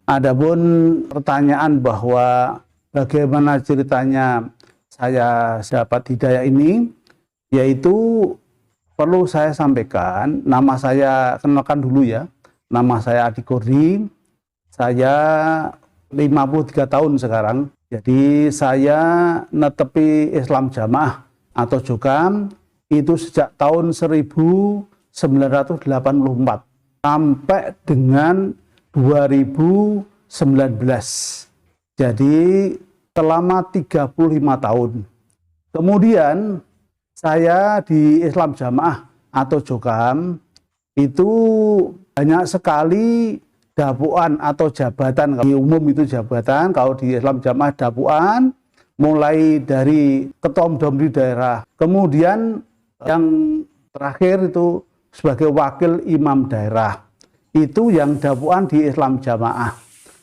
Adapun pertanyaan bahwa bagaimana ceritanya saya dapat hidayah ini, yaitu perlu saya sampaikan, nama saya kenalkan dulu ya, nama saya Adi Kordi, saya 53 tahun sekarang, jadi saya netepi Islam Jamaah atau Jokam itu sejak tahun 1984 sampai dengan 2019. Jadi selama 35 tahun. Kemudian saya di Islam Jamaah atau Jokam itu banyak sekali dapuan atau jabatan. Di umum itu jabatan, kalau di Islam Jamaah dapuan, mulai dari ketua umum di daerah. Kemudian yang terakhir itu sebagai wakil imam daerah. Itu yang dapuan di Islam Jamaah.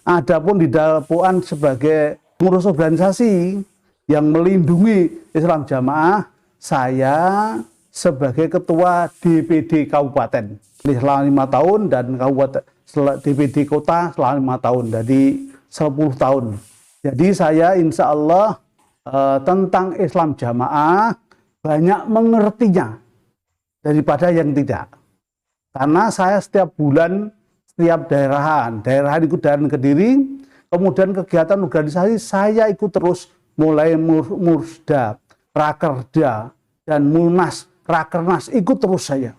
Adapun di dapuan sebagai pengurus organisasi yang melindungi Islam Jamaah, saya sebagai ketua DPD Kabupaten selama 5 tahun dan Kabupaten DPD Kota selama 5 tahun, jadi 10 tahun. Jadi saya insya Allah tentang Islam Jamaah banyak mengertinya daripada yang tidak. Karena saya setiap bulan, setiap daerahan itu daerah Kediri, kemudian kegiatan organisasi saya ikut terus, mulai Mursda, Rakerda, dan Munas, Rakernas, ikut terus saya.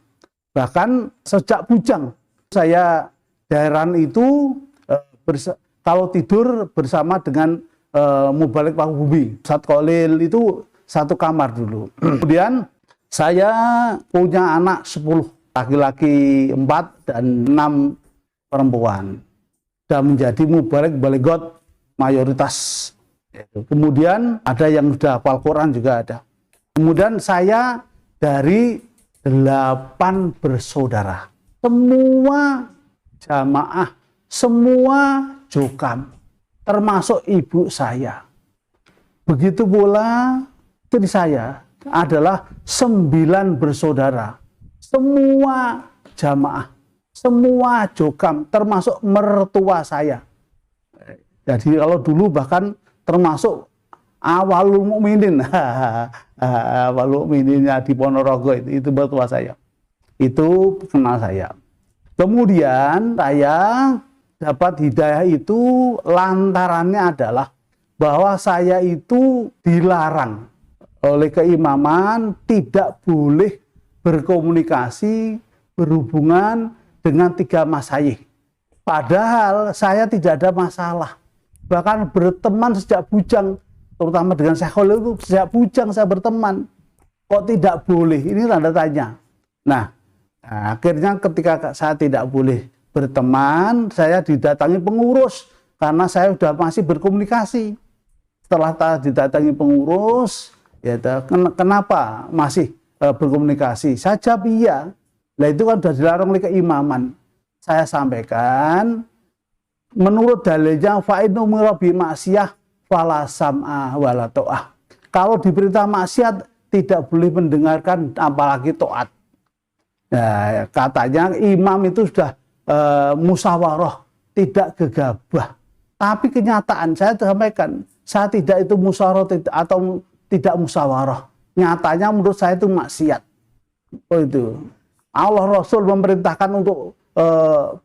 Bahkan sejak bujang, saya daerahan itu kalau tidur bersama dengan Mubalik Pak Bumi, Ustadz Kolil itu satu kamar dulu. Kemudian saya punya anak 10. Laki-laki 4 dan 6 perempuan, dan menjadi mubarik baligot mayoritas. Kemudian ada yang sudah hafal Quran juga ada. Kemudian saya dari 8 bersaudara, semua jamaah, semua Jokam, termasuk ibu saya. Begitu pula istri saya adalah 9 bersaudara. Semua jamaah, semua Jokam, termasuk mertua saya. Jadi kalau dulu bahkan termasuk awalul mukminin, awalul mukmininnya di Ponorogo itu mertua saya. Itu kenal saya. Kemudian saya dapat hidayah itu lantarannya adalah bahwa saya itu dilarang oleh keimaman tidak boleh berkomunikasi, berhubungan dengan 3 masyayikh. Padahal saya tidak ada masalah. Bahkan berteman sejak bujang, terutama dengan Syekh Khalil itu sejak bujang saya berteman. Kok tidak boleh? Ini tanda tanya. Nah, akhirnya ketika saya tidak boleh berteman, saya didatangi pengurus karena saya sudah masih berkomunikasi. Setelah didatangi pengurus, ya kenapa masih berkomunikasi? Saya jawab iya. Nah itu kan sudah dilarang oleh keimaman. Saya sampaikan menurut dalilnya fa'inu mirabi maksiyah fala sam'a wala ta'ah. Kalau diperintah maksiat tidak boleh mendengarkan apalagi taat. Nah, katanya imam itu sudah musyawarah, tidak gegabah. Tapi kenyataan saya sampaikan, saya tidak itu musyawarah atau tidak musyawarah. Nyatanya menurut saya itu maksiat. Oh itu. Allah Rasul memerintahkan untuk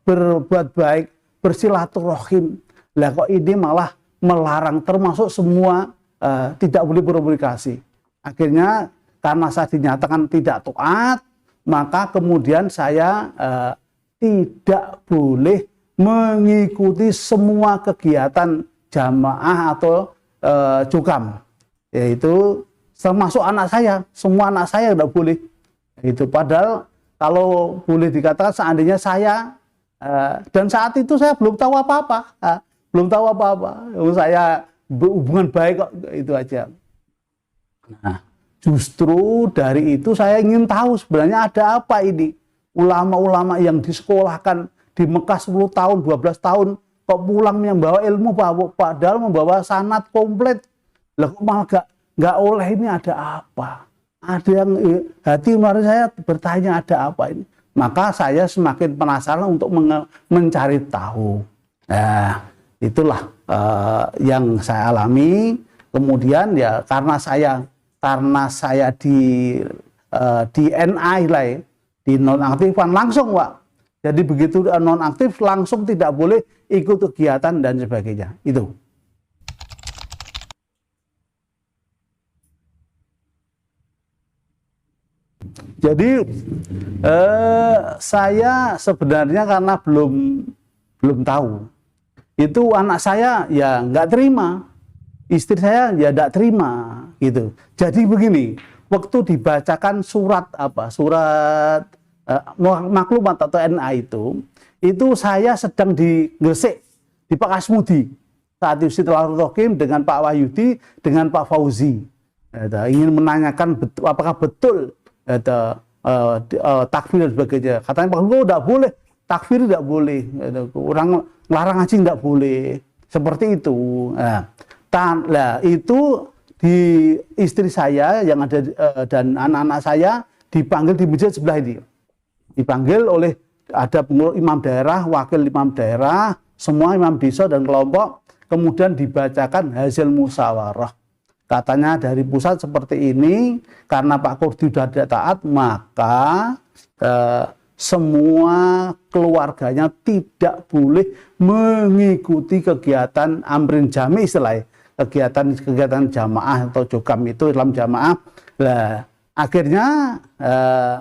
berbuat baik, bersilaturahim. Lah kok ini malah melarang, termasuk semua tidak boleh berkomunikasi. Akhirnya karena saya dinyatakan tidak taat, maka kemudian saya tidak boleh mengikuti semua kegiatan jamaah atau Jokam, yaitu termasuk anak saya, semua anak saya tidak boleh. Itu padahal kalau boleh dikatakan seandainya saya dan saat itu saya belum tahu apa-apa, belum tahu apa-apa. Saya hubungan baik kok, itu aja. Nah, justru dari itu saya ingin tahu sebenarnya ada apa ini. Ulama-ulama yang disekolahkan di Mekah 10 tahun, 12 tahun, kok pulang membawa ilmu, padahal membawa sanad komplit. Lah kok malah nggak oleh, ini ada apa? Ada yang hati nurani saya bertanya ada apa ini. Maka saya semakin penasaran untuk mencari tahu. Nah, itulah yang saya alami. Kemudian ya karena saya di NI lah ya, di nonaktifan langsung Pak. Jadi begitu nonaktif langsung tidak boleh ikut kegiatan dan sebagainya. Itu. Jadi saya sebenarnya karena belum tahu. Itu anak saya ya nggak terima, istri saya ya nggak terima gitu. Jadi begini, waktu dibacakan surat maklumat atau NA itu saya sedang di Gresik, di Pak Asmudi saat itu setelah Rohim dengan Pak Wahyudi dengan Pak Fauzi, ingin menanyakan apakah betul takfir dan sebagainya. Katanya Pak Lugo tidak boleh, takfir tidak boleh, orang larang ngaji tidak boleh, seperti itu. Nah, itu di istri saya yang ada dan anak-anak saya dipanggil di masjid sebelah ini, dipanggil oleh ada pengurus imam daerah, wakil imam daerah, semua imam desa dan kelompok, kemudian dibacakan hasil musyawarah. Katanya dari pusat seperti ini, karena Pak Kurdi sudah tidak taat, maka semua keluarganya tidak boleh mengikuti kegiatan amrin jami, istilahnya kegiatan jamaah atau jokam itu Islam jamaah. Lah akhirnya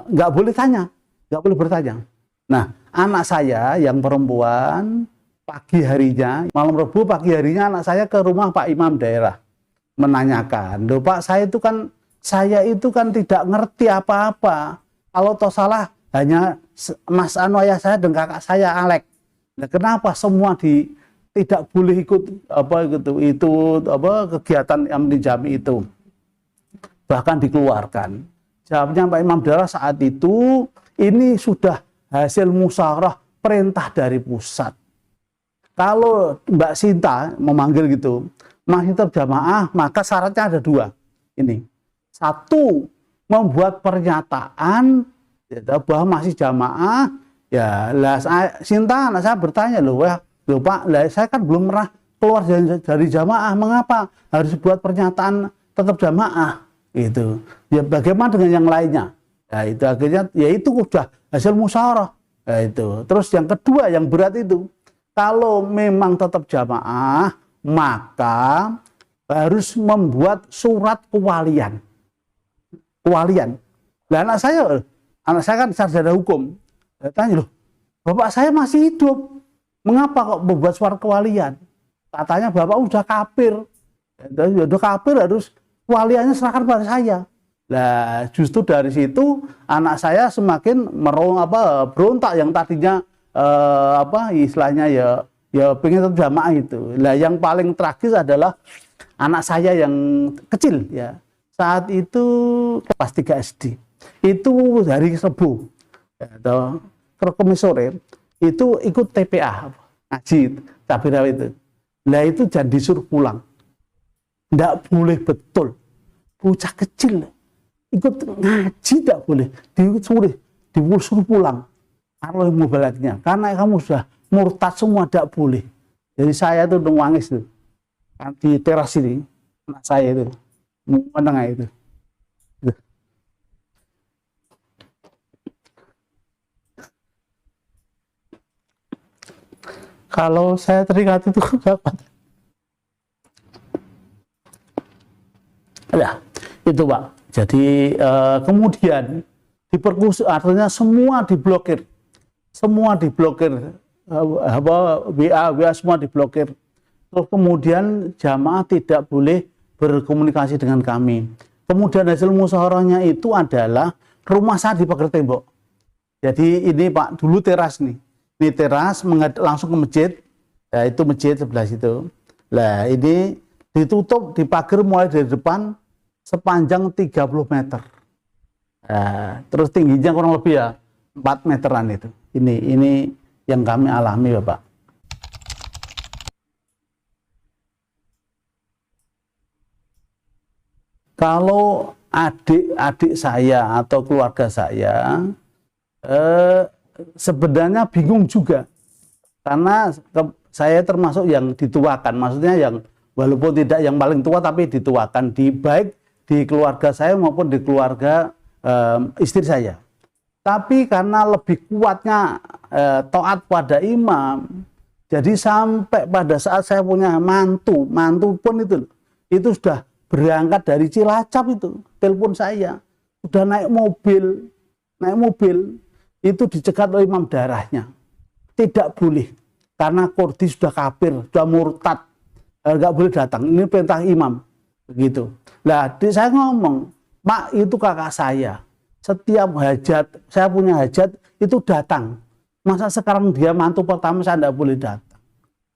nggak boleh tanya, nggak boleh bertanya. Nah, anak saya yang perempuan pagi harinya, malam Rabu pagi harinya anak saya ke rumah Pak Imam daerah menanyakan, loh Pak, saya itu kan tidak ngerti apa-apa. Kalau toh salah hanya Mas Anu ayah saya dan kakak saya Alek. Nah, kenapa semua tidak boleh ikut kegiatan amri jami itu? Bahkan dikeluarkan. Jawabnya Pak Imam daerah saat itu, ini sudah hasil musyawarah perintah dari pusat. Kalau Mbak Sinta memanggil gitu, masih terjamaah, maka syaratnya ada dua. Ini. Satu, membuat pernyataan bahwa masih jamaah. Ya, lah Sinta anak saya bertanya, loh Pak, lah saya kan belum pernah keluar dari jamaah, mengapa harus buat pernyataan tetap jamaah? Itu. Ya bagaimana dengan yang lainnya? Ya itu akhirnya ya itu sudah hasil musyawarah. Ya, itu. Terus yang kedua yang berat itu, kalau memang tetap jamaah, maka harus membuat surat kewalian. Nah, anak saya kan sarjana hukum. Saya tanya, loh, bapak saya masih hidup, mengapa kok membuat surat kewalian? Katanya bapak udah kafir. Udah kafir, harus kewaliannya serahkan pada saya. Nah, justru dari situ anak saya semakin berontak yang tadinya istilahnya ya pengen tetap jamaah itu. Nah, yang paling tragis adalah anak saya yang kecil ya. Saat itu kelas 3 SD. Itu hari Rabu atau Kamis sore itu ikut TPA ngaji tabiraw itu. Nah, itu jangan disuruh pulang. Enggak boleh betul. Bocah kecil ikut ngaji tidak boleh. Disuruh pulang. Kalau mau baliknya, karena kamu sudah murtad semua, tidak boleh. Jadi saya itu nangis tuh di teras ini, anak saya itu menengah itu. Kalau saya teringat itu dapat. Ya, itu Pak. Jadi kemudian diperkusi, artinya semua diblokir. WA semua diblokir. Terus kemudian jamaah tidak boleh berkomunikasi dengan kami. Kemudian hasil musyawarahnya itu adalah rumah saya di pagar tembok. Jadi ini Pak, dulu teras nih. Ini teras langsung ke masjid. Ya, itu masjid sebelah situ. Nah, ini ditutup di pagar mulai dari depan sepanjang 30 meter. Nah, terus tingginya kurang lebih ya 4 meteran itu. Ini yang kami alami, Bapak. Kalau adik-adik saya atau keluarga saya sebenarnya bingung juga, karena saya termasuk yang dituakan, maksudnya yang walaupun tidak yang paling tua tapi dituakan baik di keluarga saya maupun di keluarga istri saya. Tapi karena lebih kuatnya taat pada imam, jadi sampai pada saat saya punya mantu pun itu sudah berangkat dari Cilacap, itu telepon saya, sudah naik mobil itu dicegat oleh imam daerahnya, tidak boleh karena Kordi sudah kafir, sudah murtad, nggak boleh datang, ini perintah imam begitu. Nah, saya ngomong, Mak, itu kakak saya, setiap hajat, saya punya hajat itu datang, masa sekarang dia mantu pertama saya nggak boleh datang?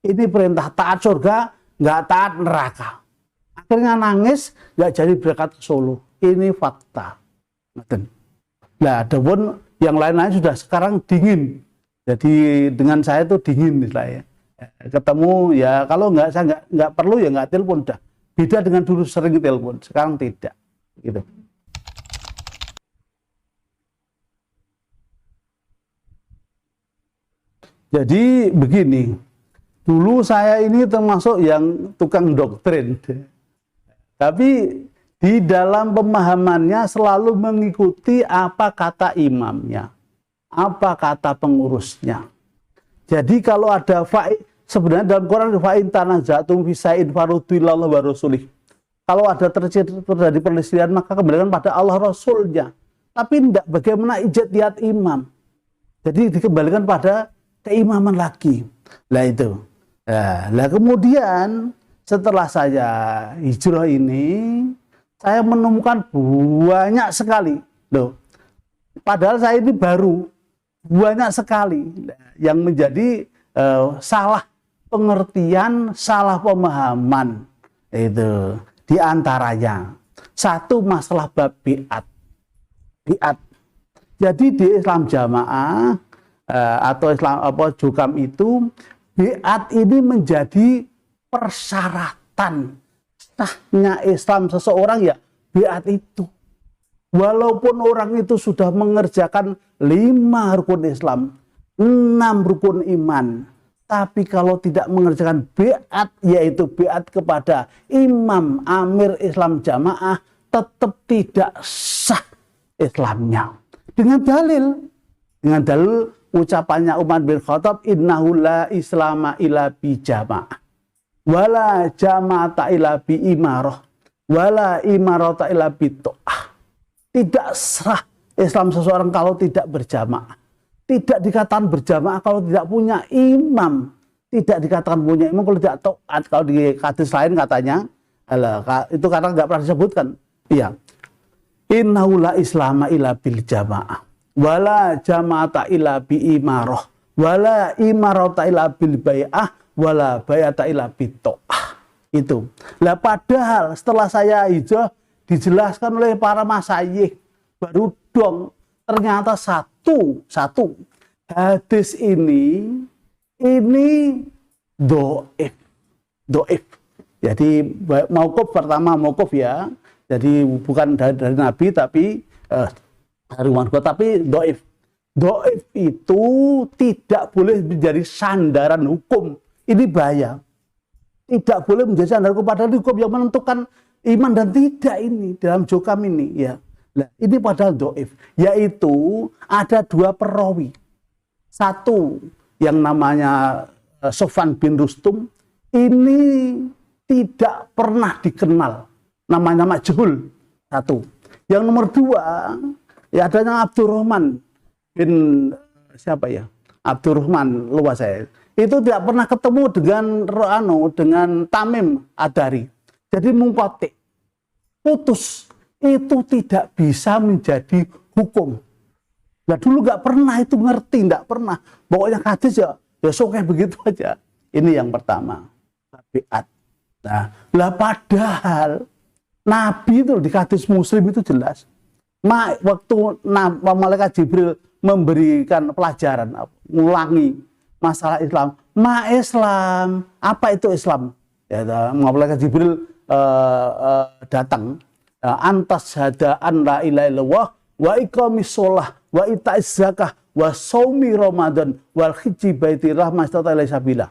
Ini perintah, taat surga nggak taat neraka. Akhirnya nangis, nggak jadi berangkat ke Solo. Ini fakta. Nah, adapun yang lain-lain sudah sekarang dingin. Jadi dengan saya itu dingin istilahnya. Ketemu ya kalau saya nggak perlu ya nggak telepon dah. Beda dengan dulu sering telepon, sekarang tidak. Gitu. Jadi begini, dulu saya ini termasuk yang tukang doktrin. Tapi di dalam pemahamannya selalu mengikuti apa kata imamnya, apa kata pengurusnya. Jadi kalau ada sebenarnya dalam Quran fa'in tanazatum fi shay'in farudduhu wa rasulih. Kalau ada terjadi perselisihan maka kembalikan pada Allah Rasulnya. Tapi tidak bagaimana ijtihad imam. Jadi dikembalikan pada keimaman lagi. Lah itu. Nah kemudian setelah saya hijrah ini, saya menemukan banyak sekali. Loh, padahal saya ini baru, banyak sekali yang menjadi salah pengertian, salah pemahaman. Itu di antaranya. Satu, masalah bab biat. Jadi di Islam Jamaah atau Islam Jukam itu, biat ini menjadi persyaratan sahnya Islam seseorang, ya biat itu. Walaupun orang itu sudah mengerjakan 5 rukun Islam, 6 rukun iman, tapi kalau tidak mengerjakan biat, yaitu biat kepada imam amir Islam Jamaah, tetap tidak sah Islamnya. Dengan dalil ucapannya Umar bin Khattab, innahu la islama illa bi jamaah wala jama'ata illa bi imarah wala imarata illa bi to'ah. Tidak sah Islam seseorang kalau tidak berjamaah. Tidak dikatakan berjamaah kalau tidak punya imam. Tidak dikatakan punya imam kalau tidak taat. Kalau di hadis lain katanya, itu karena nggak pernah disebutkan. Iya. Innahu la islama illa bil jamaah wala jama'ata illa bi imarah wala imarata illa bil bai'ah wala bai'ata ila bito'ah. Itu. Lah padahal setelah saya hijrah dijelaskan oleh para masyayikh, baru dong ternyata satu hadis ini doif. Jadi mauquf, pertama mauquf ya. Jadi bukan dari Nabi tapi dari Umar, tapi doif. Doif itu tidak boleh menjadi sandaran hukum. Ini bahaya. Tidak boleh menjadi sandaran kepada hukum yang menentukan iman dan tidak ini dalam Jukam ini ya. Nah, ini padahal doif, yaitu ada 2 perawi. Satu yang namanya Sofwan bin Rustum, ini tidak pernah dikenal, namanya majhul. Satu. Yang nomor 2 ya adanya Abdurrahman bin siapa ya? Abdurrahman, lupa saya. Itu tidak pernah ketemu dengan Tamim Adari. Jadi mungkotik, putus. itu tidak bisa menjadi hukum. Nah dulu nggak pernah itu ngerti, nggak pernah. Pokoknya hadis ya kayak begitu aja. Ini yang pertama, biat. Nah, lah padahal Nabi itu di hadis Muslim itu jelas. Waktu malaikat Jibril memberikan pelajaran, ngulangi masalah Islam. Islam, apa itu Islam? Ya, malaikat Jibril datang. Antas hada an la ilaha illallah wa iqamis shalah wa ita'iz zakah wa shaumi ramadan wal hijji baiti rahmah ilaihi sabila.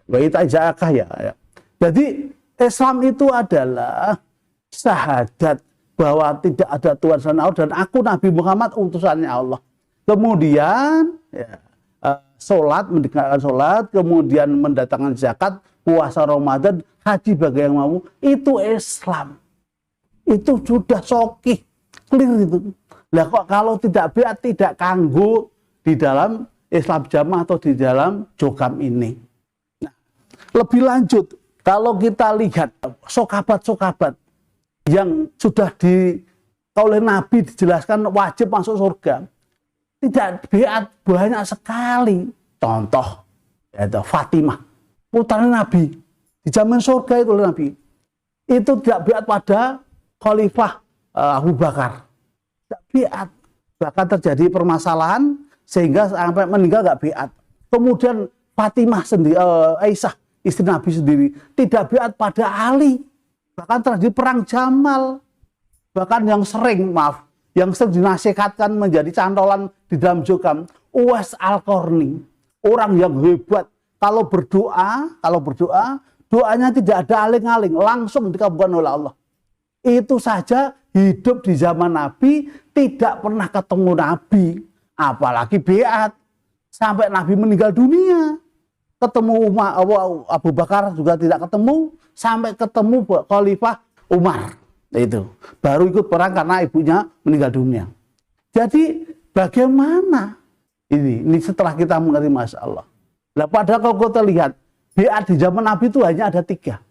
Wa ita'iz zakah ya. Jadi Islam itu adalah syahadat bahwa tidak ada Tuhan selain Allah dan aku Nabi Muhammad utusannya Allah. Kemudian ya, sholat, menegakkan sholat, kemudian mendatangkan zakat, puasa Ramadan, haji bagi yang mau, itu Islam. Itu sudah sokih, clear itu. Lah kok kalau tidak biat, tidak kanggo di dalam Islam Jamaah atau di dalam Jokam ini. Nah, lebih lanjut, kalau kita lihat sokabat-sokabat yang sudah oleh Nabi dijelaskan wajib masuk surga, tidak biat banyak sekali. Contoh, yaitu Fatimah, putranya Nabi, dijamin surga itu oleh Nabi. Itu tidak biat pada Khalifah Abu Bakar. Tidak biat. Bahkan terjadi permasalahan sehingga sampai meninggal nggak biat. Kemudian Fatimah sendiri, Aisyah istri Nabi sendiri tidak biat pada Ali. Bahkan terjadi perang Jamal. Bahkan yang sering dinasihatkan menjadi cantolan di dalam Jokam, Uwais Al-Qarni, orang yang hebat. Kalau berdoa, doanya tidak ada aling-aling, langsung dikabulkan oleh Allah. Itu saja hidup di zaman Nabi, tidak pernah ketemu Nabi, apalagi biat. Sampai Nabi meninggal dunia, ketemu Abu Bakar juga tidak ketemu, sampai ketemu Khalifah Umar. Itu baru ikut perang karena ibunya meninggal dunia. Jadi bagaimana ini setelah kita mengerti Masya Allah. Nah, padahal kalau kita lihat biat di zaman Nabi itu hanya ada tiga.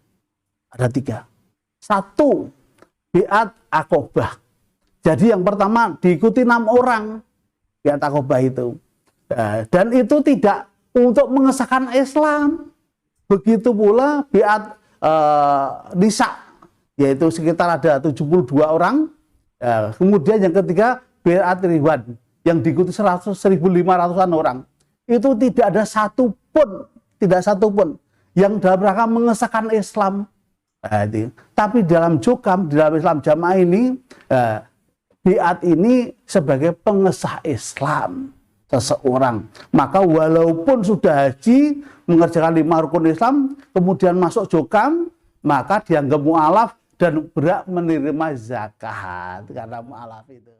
Satu, biat Aqobah. Jadi yang pertama diikuti 6 orang biat Aqobah itu. Dan itu tidak untuk mengesahkan Islam. Begitu pula biat Nisa, yaitu sekitar ada 72 orang. Kemudian yang ketiga biat Ridwan yang diikuti 1.500-an orang. Itu tidak ada satupun yang dalam rangka mengesahkan Islam. Tapi dalam Jokam, di dalam Islam Jamaah ini, biat ini sebagai pengesah Islam seseorang. Maka walaupun sudah haji, mengerjakan 5 rukun Islam, kemudian masuk Jokam, maka dianggap mu'alaf dan berhak menerima zakat karena mu'alaf itu.